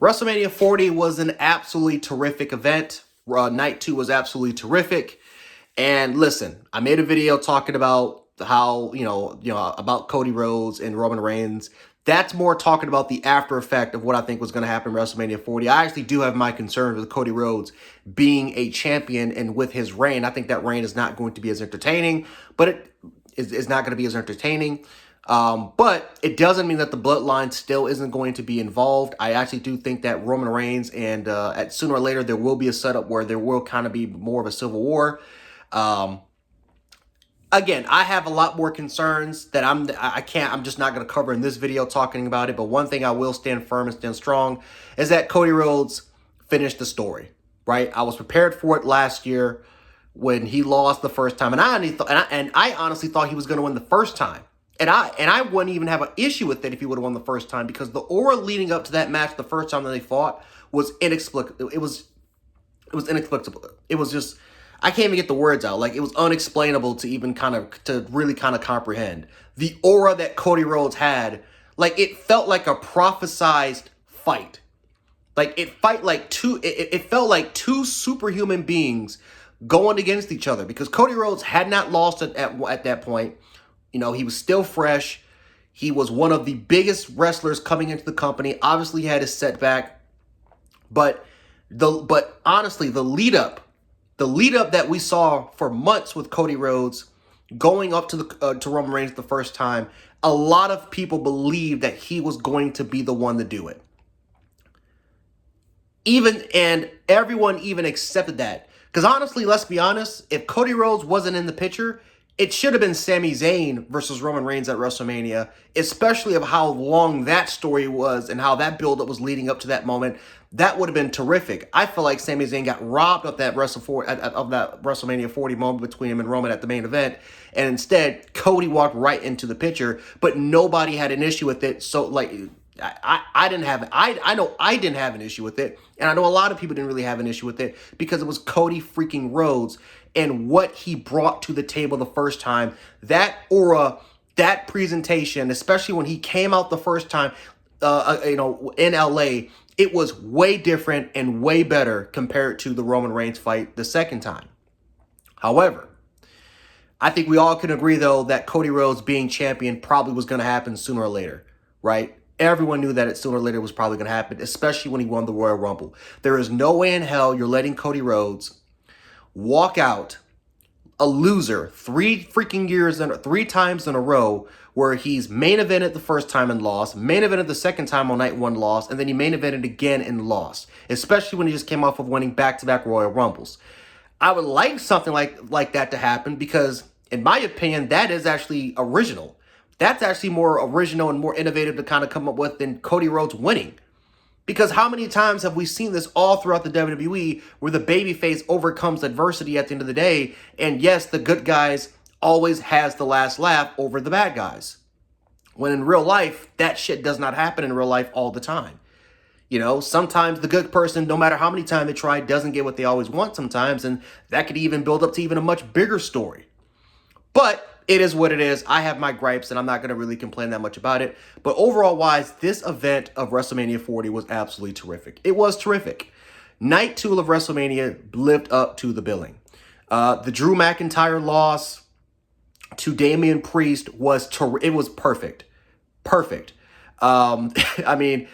WrestleMania 40 was an absolutely terrific event. Night 2 was absolutely terrific. And listen, I made a video talking about how, about Cody Rhodes and Roman Reigns. That's more talking about the after effect of what I think was going to happen in WrestleMania 40. I actually do have my concerns with Cody Rhodes being a champion and with his reign. I think that reign is not going to be as entertaining, but it is not going to be as entertaining. But it doesn't mean that the bloodline still isn't going to be involved. I actually do think that Roman Reigns and at sooner or later there will be a setup where there will kind of be more of a civil war. Again, I have a lot more concerns that I'm just not going to cover in this video talking about it. But one thing I will stand firm and stand strong is that Cody Rhodes finished the story, right? I was prepared for it last year when he lost the first time. And I honestly thought he was going to win the first time. And I wouldn't even have an issue with it if he would have won the first time, because the aura leading up to that match the first time that they fought was inexplicable. It was inexplicable. It was just, I can't even get the words out. Like, it was unexplainable to even really comprehend. The aura that Cody Rhodes had, like, it felt like a prophesized fight. Like, it felt like two superhuman beings going against each other, because Cody Rhodes had not lost at that point. You know, he was still fresh. He was one of the biggest wrestlers coming into the company. Obviously, he had his setback. But honestly, the lead up that we saw for months with Cody Rhodes going up to Roman Reigns the first time, a lot of people believed that he was going to be the one to do it. And everyone even accepted that. Because honestly, let's be honest, if Cody Rhodes wasn't in the picture, it should have been Sami Zayn versus Roman Reigns at WrestleMania, especially of how long that story was and how that build-up was leading up to that moment. That would have been terrific. I feel like Sami Zayn got robbed of that WrestleMania 40 moment between him and Roman at the main event, and instead, Cody walked right into the picture, but nobody had an issue with it. So, like, I didn't have an issue with it, and I know a lot of people didn't really have an issue with it, because it was Cody freaking Rhodes and what he brought to the table the first time. That aura, that presentation, especially when he came out the first time, in LA, it was way different and way better compared to the Roman Reigns fight the second time. However, I think we all can agree, though, that Cody Rhodes being champion probably was going to happen sooner or later, right? Everyone knew that it sooner or later was probably going to happen, especially when he won the Royal Rumble. There is no way in hell you're letting Cody Rhodes walk out a loser three times in a row, where he's main evented the first time and lost, main evented the second time on night 1, lost, and then he main evented again and lost, especially when he just came off of winning back-to-back Royal Rumbles. I would like something like that to happen, because in my opinion, that is actually original. That's actually more original and more innovative to kind of come up with than Cody Rhodes winning. Because how many times have we seen this all throughout the WWE, where the babyface overcomes adversity at the end of the day, and yes, the good guys always has the last laugh over the bad guys. When in real life, that shit does not happen in real life all the time. You know, sometimes the good person, no matter how many times they try, doesn't get what they always want sometimes, and that could even build up to even a much bigger story. But it is what it is. I have my gripes, and I'm not going to really complain that much about it. But overall wise, this event of WrestleMania 40 was absolutely terrific. It was terrific. Night 2 of WrestleMania lived up to the billing. The Drew McIntyre loss to Damian Priest was perfect. Perfect. I mean,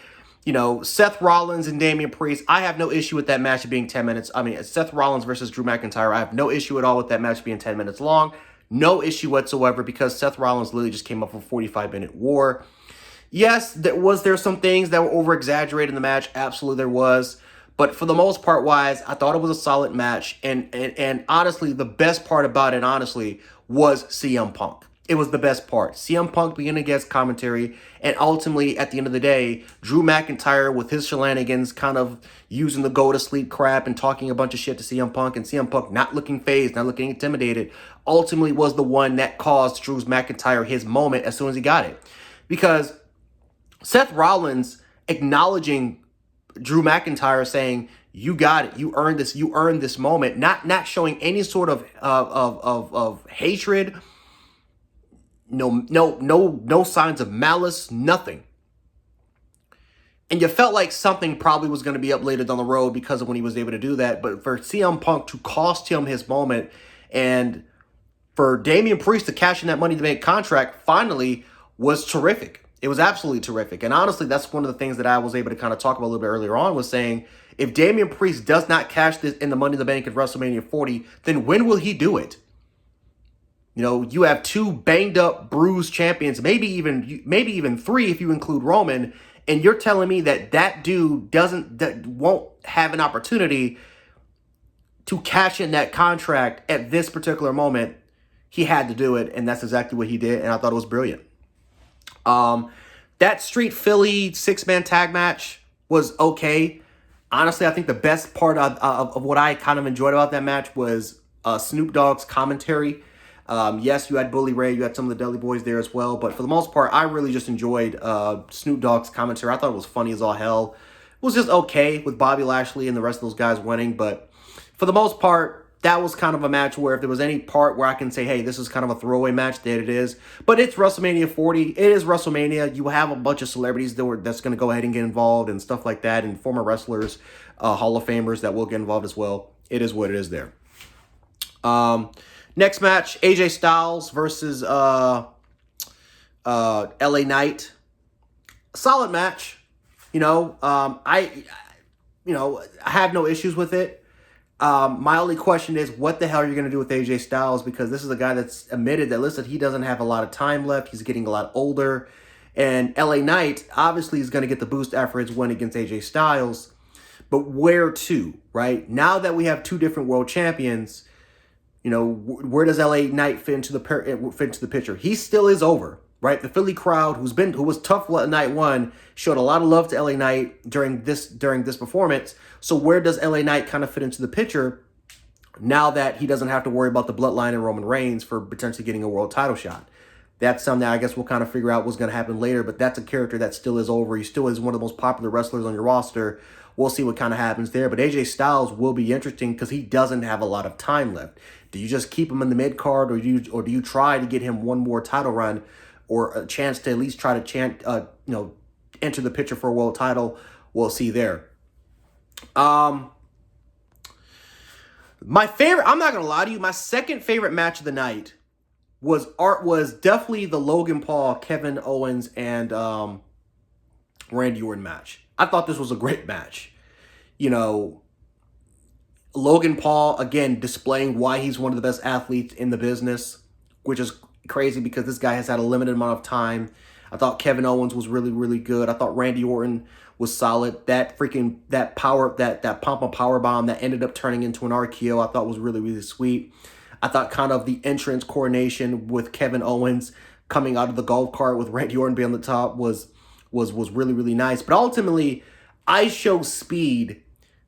Seth Rollins and Damian Priest, I have no issue with that match being 10 minutes. I mean, Seth Rollins versus Drew McIntyre, I have no issue at all with that match being 10 minutes long. No issue whatsoever, because Seth Rollins literally just came up with a 45-minute war. Yes, there some things that were over-exaggerated in the match. Absolutely there was. But for the most part wise, I thought it was a solid match. And honestly, the best part about it, was CM Punk. It was the best part. CM Punk being a guest commentary, and ultimately, at the end of the day, Drew McIntyre with his shenanigans kind of using the go-to-sleep crap and talking a bunch of shit to CM Punk, and CM Punk not looking fazed, not looking intimidated, ultimately was the one that caused Drew McIntyre his moment as soon as he got it. Because Seth Rollins acknowledging Drew McIntyre, saying, "You got it. You earned this moment," not showing any sort of hatred. No signs of malice, nothing. And you felt like something probably was going to be up later down the road because of when he was able to do that. But for CM Punk to cost him his moment, and for Damian Priest to cash in that Money in the Bank contract finally, was terrific. It was absolutely terrific. And honestly, that's one of the things that I was able to kind of talk about a little bit earlier on, was saying, if Damian Priest does not cash this in the Money in the Bank at WrestleMania 40, then when will he do it? You know, you have two banged up, bruised champions, maybe even three if you include Roman, and you're telling me that dude won't have an opportunity to cash in that contract at this particular moment. He had to do it, and that's exactly what he did, and I thought it was brilliant. That Street Philly 6-man tag match was okay. Honestly, I think the best part of what I kind of enjoyed about that match was Snoop Dogg's commentary. Yes, you had Bully Ray, you had some of the Dudley Boys there as well, but for the most part, I really just enjoyed Snoop Dogg's commentary. I thought it was funny as all hell. It was just okay with Bobby Lashley and the rest of those guys winning, but for the most part, that was kind of a match where if there was any part where I can say, hey, this is kind of a throwaway match, that it is. But it's WrestleMania 40. It is WrestleMania. You have a bunch of celebrities that's going to go ahead and get involved and stuff like that, and former wrestlers, Hall of Famers that will get involved as well. It is what it is there. Next match, AJ Styles versus LA Knight. Solid match. I have no issues with it. My only question is, what the hell are you going to do with AJ Styles? Because this is a guy that's admitted that, listen, he doesn't have a lot of time left. He's getting a lot older. And LA Knight obviously is going to get the boost after his win against AJ Styles. But where to, right? Now that we have two different world champions, where does LA Knight fit into the picture? He still is over, right? The Philly crowd, who was tough night one, showed a lot of love to LA Knight during this performance. So where does LA Knight kind of fit into the picture now that he doesn't have to worry about the bloodline and Roman Reigns for potentially getting a world title shot? That's something that I guess we'll kind of figure out what's going to happen later, but that's a character that still is over. He still is one of the most popular wrestlers on your roster. We'll see what kind of happens there. But AJ Styles will be interesting because he doesn't have a lot of time left. Do you just keep him in the mid card, or do you try to get him one more title run, or a chance to at least try to enter the picture for a world title? We'll see there. My favorite, I'm not gonna lie to you, my second favorite match of the night was definitely the Logan Paul, Kevin Owens, and Randy Orton match. I thought this was a great match. Logan Paul, again, displaying why he's one of the best athletes in the business, which is crazy because this guy has had a limited amount of time. I thought Kevin Owens was really, really good. I thought Randy Orton was solid. That pump of power bomb that ended up turning into an RKO, I thought was really, really sweet. I thought kind of the entrance coordination with Kevin Owens coming out of the golf cart with Randy Orton being on the top was really, really nice. But ultimately, IShow Speed,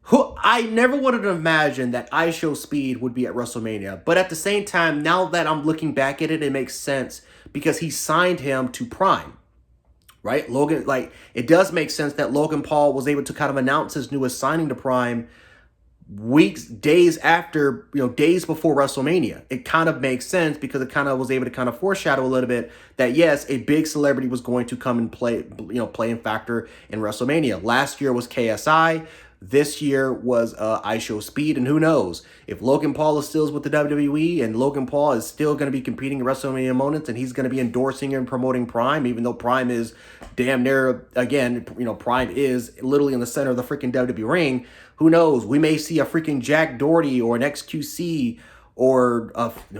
who I never would have imagined that IShow Speed would be at WrestleMania. But at the same time, now that I'm looking back at it, it makes sense because he signed him to Prime, right? It does make sense that Logan Paul was able to kind of announce his newest signing to Prime days before WrestleMania. It kind of makes sense because it kind of was able to kind of foreshadow a little bit that, yes, a big celebrity was going to come and play and factor in WrestleMania. Last year was KSI. This year was IShow Speed, and who knows if Logan Paul is still with the WWE and Logan Paul is still going to be competing in WrestleMania moments, and he's going to be endorsing and promoting Prime, even though Prime is damn near, again, Prime is literally in the center of the freaking WWE ring. Who knows? We may see a freaking Jack Doherty or an XQC or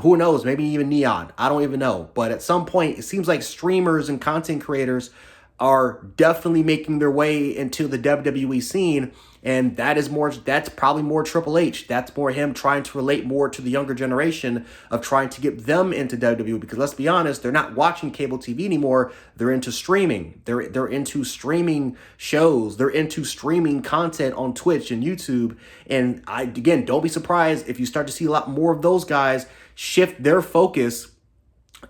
who knows, maybe even Neon. I don't even know. But at some point, it seems like streamers and content creators are definitely making their way into the WWE scene. And that's probably more Triple H. That's more him trying to relate more to the younger generation of trying to get them into WWE. Because let's be honest, they're not watching cable TV anymore. They're into streaming. They're into streaming shows. They're into streaming content on Twitch and YouTube. And again, don't be surprised if you start to see a lot more of those guys shift their focus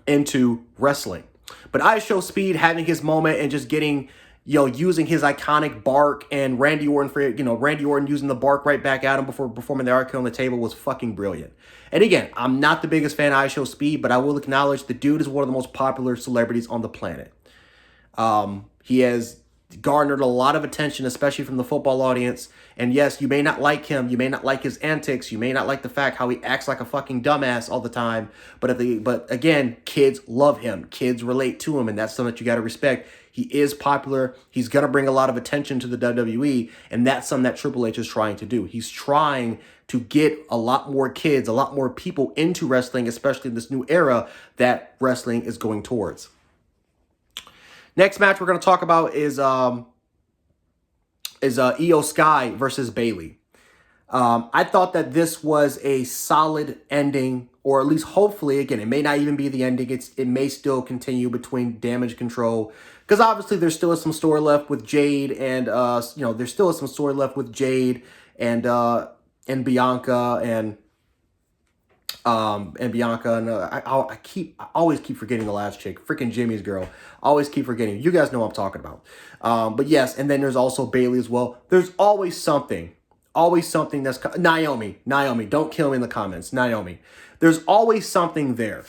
into wrestling. But IShow Speed having his moment and just getting, using his iconic bark, and Randy Orton using the bark right back at him before performing the RKO on the table was fucking brilliant. And again, I'm not the biggest fan of IShow Speed, but I will acknowledge the dude is one of the most popular celebrities on the planet. He has garnered a lot of attention, especially from the football audience. And yes, you may not like him, you may not like his antics, you may not like the fact how he acts like a fucking dumbass all the time. But again, kids love him, kids relate to him, and that's something that you got to respect. He is popular. He's gonna bring a lot of attention to the WWE, and that's something that Triple H is trying to do. He's trying to get a lot more kids, a lot more people into wrestling, especially in this new era that wrestling is going towards. Next match we're going to talk about is Io Sky versus Bayley. I thought that this was a solid ending, or at least hopefully, again, it may not even be the ending. It may still continue between Damage Control, because obviously there still is some story left with Jade, and there's still some story left with Jade and Bianca and Bianca, and I always keep forgetting the last chick, freaking Jimmy's girl. I always keep forgetting. You guys know what I'm talking about. But yes, and then there's also Bayley as well. There's always something that's Naomi. Don't kill me in the comments. Naomi. There's always something there.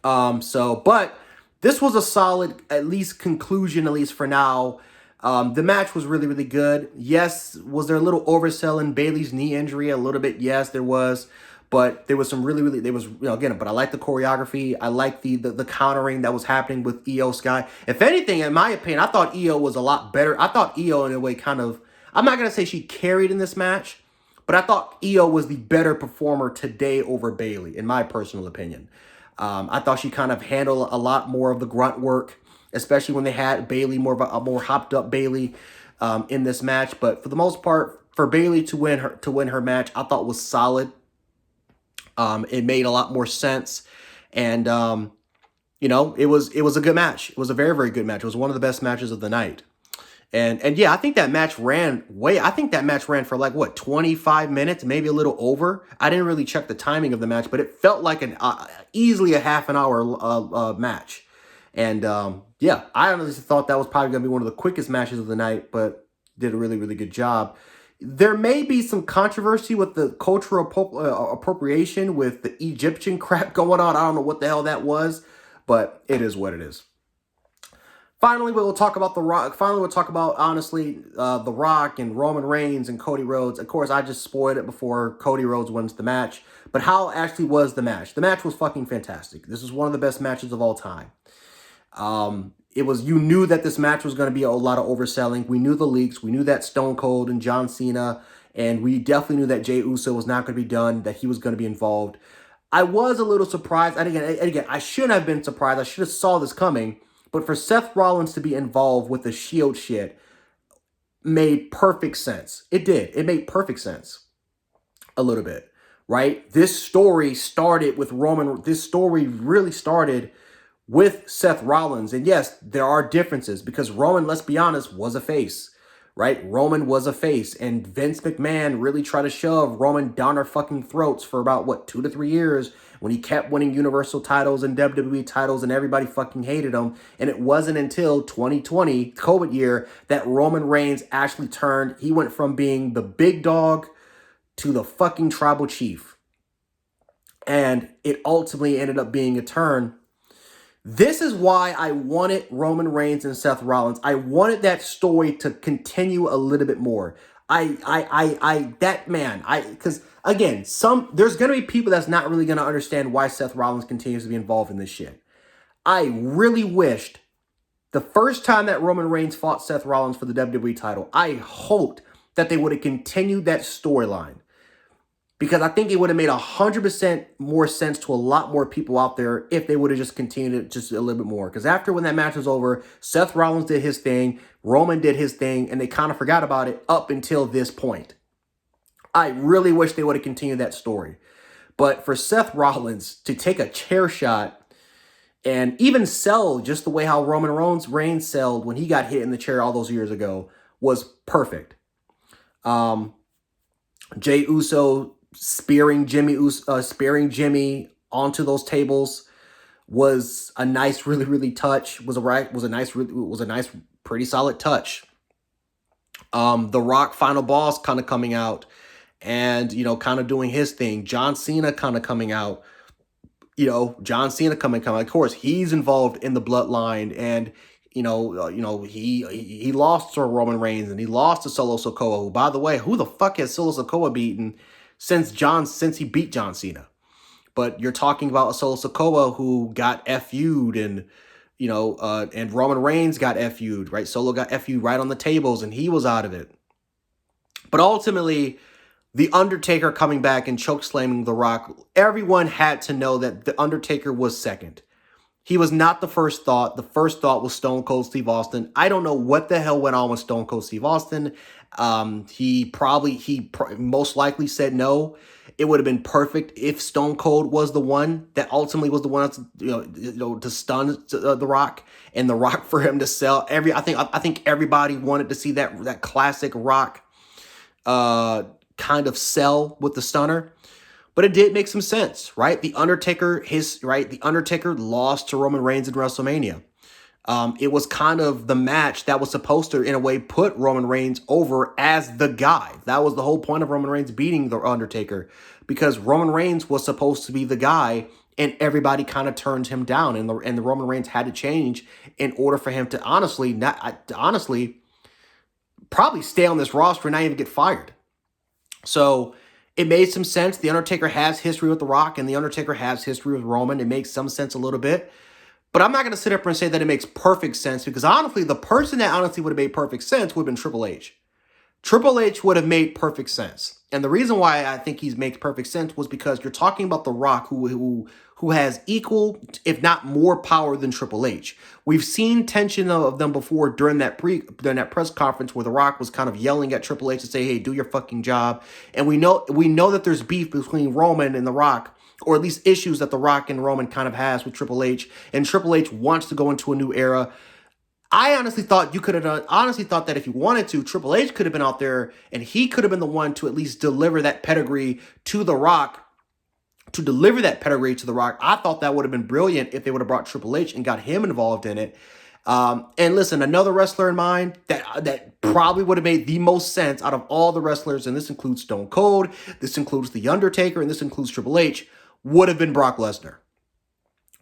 But this was a solid, at least conclusion, at least for now. The match was really, really good. Yes, was there a little overselling Bayley's knee injury? A little bit, yes, there was. But there was some really, but I like the choreography. I like the countering that was happening with Io Sky. If anything, in my opinion, I thought Io was a lot better. I thought Io, in a way, kind of, I'm not going to say she carried in this match, but I thought Io was the better performer today over Bayley, in my personal opinion. I thought she kind of handled a lot more of the grunt work, especially when they had Bayley, more hopped up Bayley in this match. But for the most part, for Bayley to win her match, I thought was solid. It made a lot more sense, and it was a good match. It was a very, very good match. It was one of the best matches of the night, and yeah, I think that match ran for like what, 25 minutes, maybe a little over. I didn't really check the timing of the match, but it felt like easily a half an hour match, and yeah, I honestly thought that was probably gonna be one of the quickest matches of the night, but did a really, really good job. There may be some controversy with the cultural appropriation with the Egyptian crap going on. I don't know what the hell that was, but it is what it is. Finally, we'll talk about The Rock. Finally, we'll talk about, honestly, The Rock and Roman Reigns and Cody Rhodes. Of course, I just spoiled it before Cody Rhodes wins the match. But how actually was the match? The match was fucking fantastic. This is one of the best matches of all time. You knew that this match was going to be a lot of overselling. We knew the leaks. We knew that Stone Cold and John Cena, and we definitely knew that Jey Uso was not going to be done, that he was going to be involved. I was a little surprised. And again, I shouldn't have been surprised. I should have saw this coming. But for Seth Rollins to be involved with the Shield shit made perfect sense. It did. It made perfect sense. A little bit, right? This story started with Roman. This story really started with Seth Rollins. And yes, there are differences because Roman, let's be honest, was a face, right? Roman was a face, and Vince McMahon really tried to shove Roman down our fucking throats for about, 2 to 3 years when he kept winning Universal titles and WWE titles and everybody fucking hated him. And it wasn't until 2020, COVID year, that Roman Reigns actually turned. He went from being the big dog to the fucking tribal chief. And it ultimately ended up being a turn. This is why I wanted Roman Reigns and Seth Rollins. I wanted that story to continue a little bit more. Because again, there's going to be people that's not really going to understand why Seth Rollins continues to be involved in this shit. I really wished the first time that Roman Reigns fought Seth Rollins for the WWE title, I hoped that they would have continued that storyline. Because I think it would have made 100% more sense to a lot more people out there if they would have just continued it just a little bit more. Because after when that match was over, Seth Rollins did his thing, Roman did his thing, and they kind of forgot about it up until this point. I really wish they would have continued that story. But for Seth Rollins to take a chair shot and even sell just the way how Roman Reigns sold when he got hit in the chair all those years ago was perfect. Jey Uso spearing Jimmy onto those tables was a nice, really, really touch. Was a nice, pretty solid touch. The Rock final boss kind of coming out and, kind of doing his thing. John Cena kind of coming out. John Cena coming. Of course, he's involved in the bloodline, and he lost to Roman Reigns and he lost to Solo Sikoa, who, by the way, who the fuck has Solo Sikoa beaten since he beat John Cena? But you're talking about a Solo Sikoa who got FU'd and and Roman Reigns got FU'd, right? Solo got FU'd right on the tables and he was out of it. But ultimately, The Undertaker coming back and chokeslamming The Rock, everyone had to know that The Undertaker was second. He was not the first thought. The first thought was Stone Cold Steve Austin. I don't know what the hell went on with Stone Cold Steve Austin. He most likely said no. It would have been perfect if Stone Cold was the one that ultimately was the one to stun The Rock, and The Rock for him to sell I think everybody wanted to see that classic Rock kind of sell with the stunner. But it did make some sense, right? The Undertaker lost to Roman Reigns in WrestleMania. It was kind of the match that was supposed to, in a way, put Roman Reigns over as the guy. That was the whole point of Roman Reigns beating The Undertaker, because Roman Reigns was supposed to be the guy, and everybody kind of turned him down, and the Roman Reigns had to change in order for him to honestly probably stay on this roster and not even get fired. So it made some sense. The Undertaker has history with The Rock, and The Undertaker has history with Roman. It makes some sense a little bit. But I'm not going to sit up and say that it makes perfect sense, because honestly, the person that honestly would have made perfect sense would have been Triple H. Triple H would have made perfect sense. And the reason why I think he makes perfect sense was because you're talking about The Rock, who has equal, if not more, power than Triple H. We've seen tension of them before during that press conference where The Rock was kind of yelling at Triple H to say, "Hey, do your fucking job." And we know that there's beef between Roman and The Rock, or at least issues that The Rock and Roman kind of has with Triple H. And Triple H wants to go into a new era. I honestly thought that if you wanted to, Triple H could have been out there and he could have been the one to at least deliver that pedigree to The Rock. I thought that would have been brilliant if they would have brought Triple H and got him involved in it. And listen, another wrestler in mind that probably would have made the most sense out of all the wrestlers, and this includes Stone Cold, this includes The Undertaker, and this includes Triple H, would have been Brock Lesnar.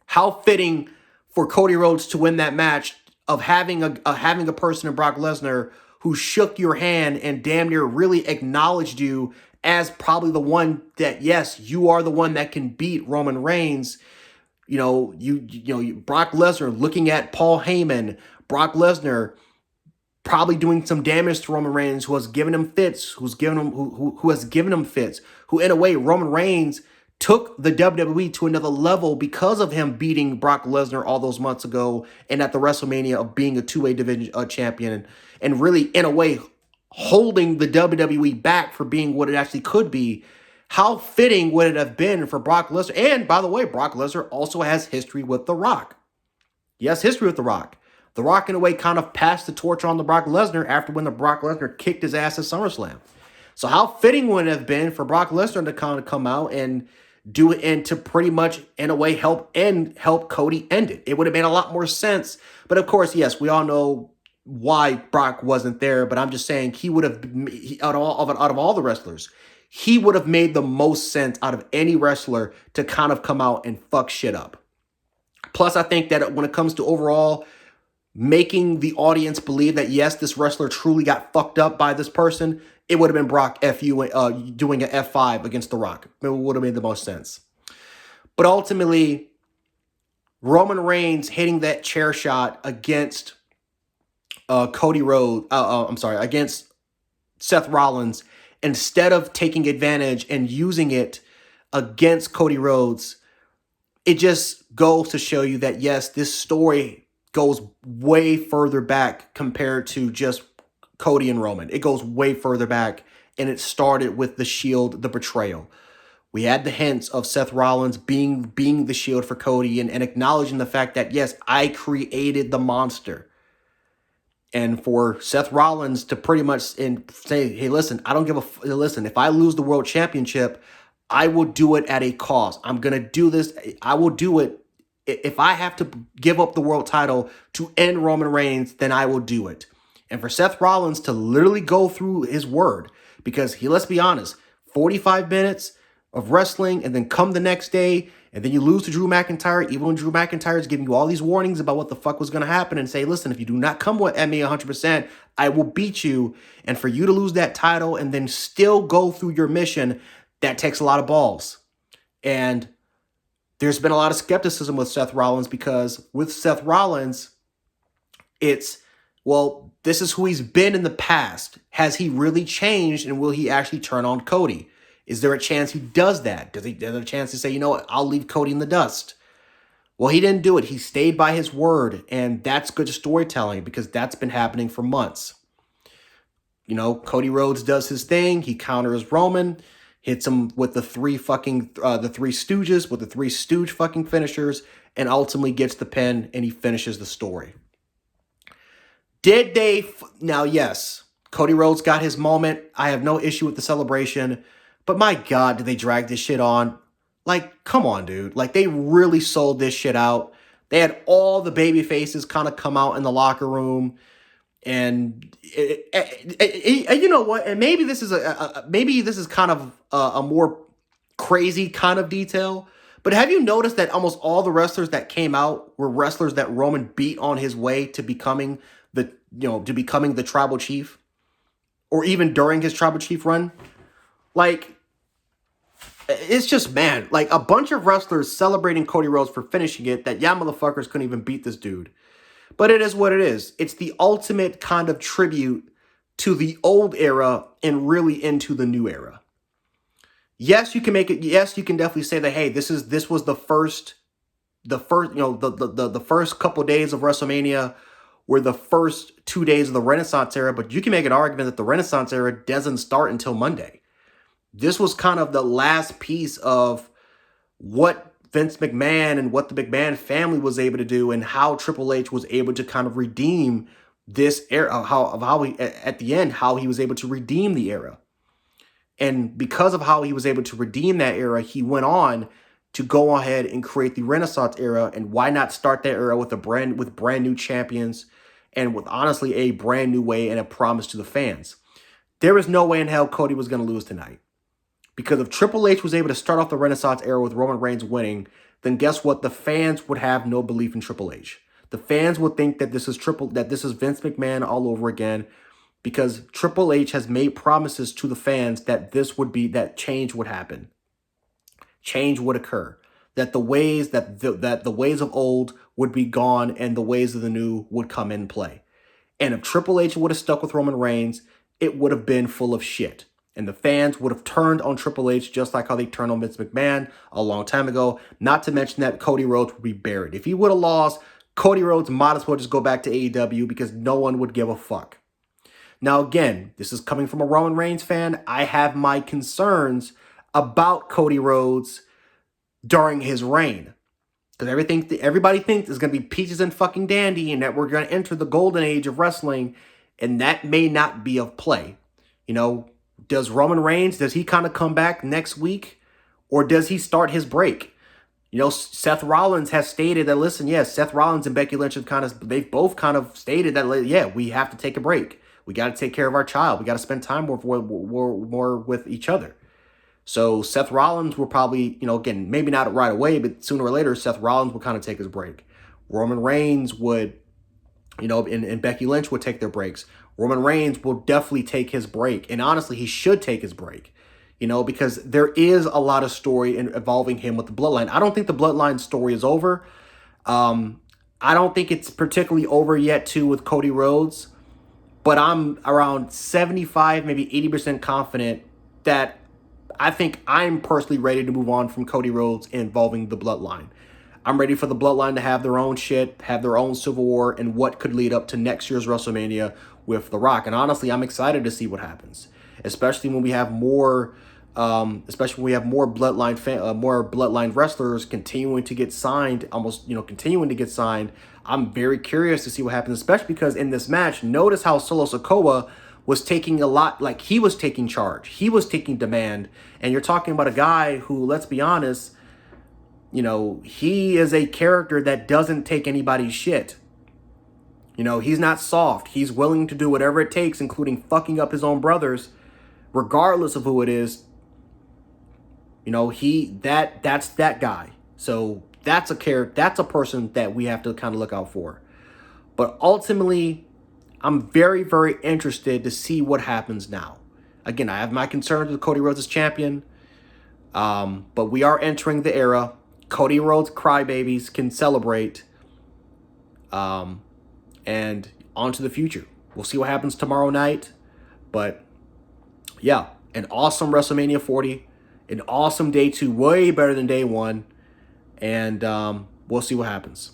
How fitting for Cody Rhodes to win that match, of having a person in Brock Lesnar who shook your hand and damn near really acknowledged you as probably the one that, yes, you are the one that can beat Roman Reigns. Brock Lesnar looking at Paul Heyman, Brock Lesnar probably doing some damage to Roman Reigns, who has given him fits, who in a way Roman Reigns took the WWE to another level because of him beating Brock Lesnar all those months ago, and at the WrestleMania of being a two-way division champion, and really, in a way, holding the WWE back for being what it actually could be. How fitting would it have been for Brock Lesnar? And by the way, Brock Lesnar also has history with The Rock. Yes, history with The Rock. The Rock, in a way, kind of passed the torch on to Brock Lesnar after when the Brock Lesnar kicked his ass at SummerSlam. So how fitting would it have been for Brock Lesnar to kind of come out and do it, and to pretty much, in a way, help Cody end it. It would have made a lot more sense. But of course, yes, we all know why Brock wasn't there. But I'm just saying, he would have, out of all the wrestlers, he would have made the most sense out of any wrestler to kind of come out and fuck shit up. Plus, I think that when it comes to overall making the audience believe that, yes, this wrestler truly got fucked up by this person, it would have been Brock doing an F5 against The Rock. It would have made the most sense. But ultimately, Roman Reigns hitting that chair shot against against Seth Rollins, instead of taking advantage and using it against Cody Rhodes, it just goes to show you that, yes, this story goes way further back compared to just Cody and Roman. It goes way further back, and it started with the Shield, the betrayal. We had the hints of Seth Rollins being the Shield for Cody, and acknowledging the fact that, yes, I created the monster. And for Seth Rollins to pretty much say, hey, listen, if I lose the world championship, I will do it at a cost. I'm going to do this. I will do it. If I have to give up the world title to end Roman Reigns, then I will do it. And for Seth Rollins to literally go through his word, because let's be honest, 45 minutes of wrestling, and then come the next day, and then you lose to Drew McIntyre, even when Drew McIntyre is giving you all these warnings about what the fuck was going to happen, and say, listen, if you do not come at me 100%, I will beat you. And for you to lose that title and then still go through your mission, that takes a lot of balls. And there's been a lot of skepticism with Seth Rollins, because with Seth Rollins, it's, well, this is who he's been in the past. Has he really changed, and will he actually turn on Cody? Is there a chance he does that? Is there a chance to say, you know what, I'll leave Cody in the dust? Well, he didn't do it. He stayed by his word, and that's good storytelling, because that's been happening for months. You know, Cody Rhodes does his thing. He counters Roman, hits him with the three stooges, with the three stooge fucking finishers, and ultimately gets the pin, and he finishes the story. Did they... Now, yes, Cody Rhodes got his moment. I have no issue with the celebration. But my God, did they drag this shit on? Like, come on, dude. Like, they really sold this shit out. They had all the baby faces kind of come out in the locker room. And you know what? And maybe this is kind of a more crazy kind of detail. But have you noticed that almost all the wrestlers that came out were wrestlers that Roman beat on his way to becoming the tribal chief, or even during his tribal chief run? Like, it's just, man, like a bunch of wrestlers celebrating Cody Rhodes for finishing it, that y'all motherfuckers couldn't even beat this dude. But it is what it is. It's the ultimate kind of tribute to the old era and really into the new era. Yes, you can make it. Yes, you can definitely say that, hey, this was the first, the first couple days of WrestleMania were the first 2 days of the Renaissance era, but you can make an argument that the Renaissance era doesn't start until Monday. This was kind of the last piece of what Vince McMahon and what the McMahon family was able to do, and how Triple H was able to kind of redeem this era, how he was able to redeem the era. And because of how he was able to redeem that era, he went on to go ahead and create the Renaissance era. And why not start that era with brand new champions, and with honestly a brand new way and a promise to the fans? There is no way in hell Cody was going to lose tonight. Because if Triple H was able to start off the Renaissance era with Roman Reigns winning, then guess what? The fans would have no belief in Triple H. The fans would think that this is Vince McMahon all over again, because Triple H has made promises to the fans that that change would happen. Change would occur. That the ways of old would be gone, and the ways of the new would come in play. And if Triple H would have stuck with Roman Reigns, it would have been full of shit. And the fans would have turned on Triple H just like how they turned on Vince McMahon a long time ago. Not to mention that Cody Rhodes would be buried. If he would have lost, Cody Rhodes might as well just go back to AEW, because no one would give a fuck. Now, again, this is coming from a Roman Reigns fan. I have my concerns about Cody Rhodes during his reign. Because everybody thinks it's going to be peaches and fucking dandy, and that we're going to enter the golden age of wrestling. And that may not be of play. You know, does Roman Reigns, does he kind of come back next week? Or does he start his break? You know, Seth Rollins has stated that, listen, yes, Seth Rollins and Becky Lynch they've both kind of stated that, yeah, we have to take a break. We got to take care of our child. We got to spend time more with each other. So Seth Rollins will probably, you know, again, maybe not right away, but sooner or later, Seth Rollins will kind of take his break. Roman Reigns would, you know, and Becky Lynch would take their breaks. Roman Reigns will definitely take his break. And honestly, he should take his break, you know, because there is a lot of story involving him with the Bloodline. I don't think the Bloodline story is over. I don't think it's particularly over yet, too, with Cody Rhodes. But I'm around 75, maybe 80% confident that I think I'm personally ready to move on from Cody Rhodes involving the Bloodline. I'm ready for the Bloodline to have their own shit, have their own civil war, and what could lead up to next year's WrestleMania with The Rock. And honestly, I'm excited to see what happens, especially when we have more Bloodline wrestlers continuing to get signed, continuing to get signed. I'm very curious to see what happens, especially because in this match, notice how Solo Sikoa was taking a lot, like he was taking charge. He was taking demand. And you're talking about a guy who, let's be honest, you know, he is a character that doesn't take anybody's shit. You know, he's not soft. He's willing to do whatever it takes, including fucking up his own brothers, regardless of who it is, You know, that's that guy. So that's a person that we have to kind of look out for. But ultimately, I'm very, very interested to see what happens now. Again, I have my concerns with Cody Rhodes as champion, but we are entering the era. Cody Rhodes crybabies can celebrate, and on to the future. We'll see what happens tomorrow night. But yeah, an awesome WrestleMania 40, an awesome day 2, way better than day 1, and we'll see what happens.